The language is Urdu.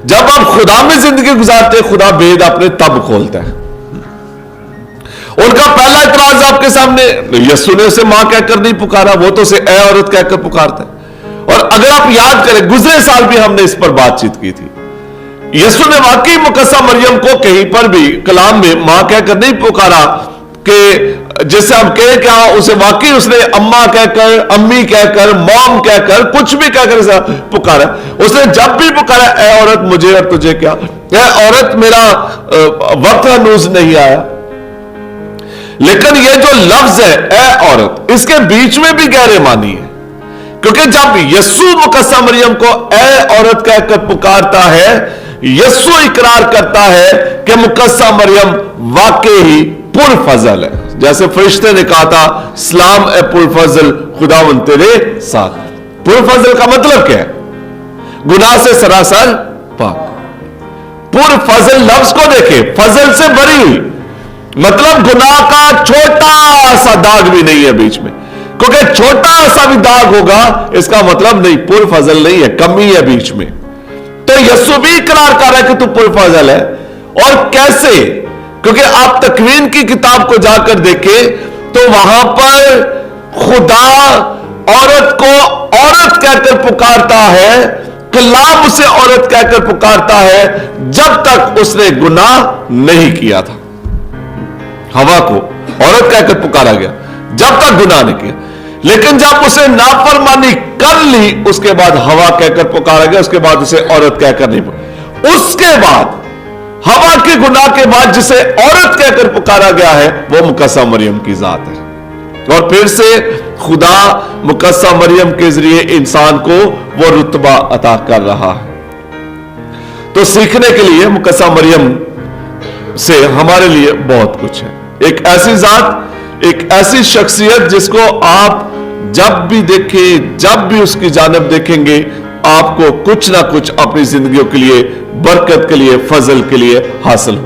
جب آپ خدا میں زندگی گزارتے ہیں خدا بھید اپنے تب کھولتا ہے. ان کا پہلا اعتراض آپ کے سامنے، یسوع نے اسے ماں کہہ کر نہیں پکارا، وہ تو اسے اے عورت کہہ کر پکارتا ہے. اور اگر آپ یاد کریں گزرے سال بھی ہم نے اس پر بات چیت کی تھی. یسوع نے واقعی مقدسہ مریم کو کہیں پر بھی کلام میں ماں کہہ کر نہیں پکارا کہ جیسے ہم کہیں کہ ہاں اسے واقعی اس نے اماں کہہ کر، امی کہہ کر، موم کہہ کر، کچھ بھی کہہ کر اسے پکارا. اس نے جب بھی پکارا اے عورت مجھے اور تجھے کیا، اے عورت میرا وقت ہنوز نہیں آیا. لیکن یہ جو لفظ ہے اے عورت، اس کے بیچ میں بھی گہرے معنی ہے، کیونکہ جب یسوع مقدسہ مریم کو اے عورت کہہ کر پکارتا ہے، یسوع اقرار کرتا ہے کہ مقدسہ مریم واقعی ہی پرفضل ہے. جیسے فرشتے نے کہا تھا سلام اے پرفضل خداوند تیرے ساتھ. پرفضل کا مطلب کیا ہے؟ گناہ سے سراسر پاک. پرفضل لفظ کو دیکھیں، فضل سے بری ہوئی، مطلب گناہ کا چھوٹا سا داغ بھی نہیں ہے بیچ میں. کیونکہ چھوٹا سا بھی داغ ہوگا اس کا مطلب نہیں پرفضل نہیں ہے، کمی ہے بیچ میں. تو یسوع بھی اقرار کر رہا ہے کہ تو پرفضل ہے. اور کیسے؟ کیونکہ آپ تکوین کی کتاب کو جا کر دیکھیں تو وہاں پر خدا عورت کو عورت کہہ کر پکارتا ہے، کلام اسے عورت کہہ کر پکارتا ہے جب تک اس نے گناہ نہیں کیا تھا. ہوا کو عورت کہہ کر پکارا گیا جب تک گناہ نہیں کیا. لیکن جب اسے نافرمانی کر لی اس کے بعد ہوا کہہ کر پکارا گیا، اس کے بعد اسے عورت کہہ کر نہیں پکارا. اس کے بعد ہوا کے گناہ کے بعد جسے عورت کہہ کر پکارا گیا ہے وہ مقدسہ مریم کی ذات ہے. اور پھر سے خدا مقدسہ مریم کے ذریعے انسان کو وہ رتبہ عطا کر رہا ہے. تو سیکھنے کے لیے مقدسہ مریم سے ہمارے لیے بہت کچھ ہے. ایک ایسی ذات، ایک ایسی شخصیت جس کو آپ جب بھی دیکھیں، جب بھی اس کی جانب دیکھیں گے آپ کو کچھ نہ کچھ اپنی زندگیوں کے لیے، برکت کے لیے، فضل کے لیے حاصل ہو.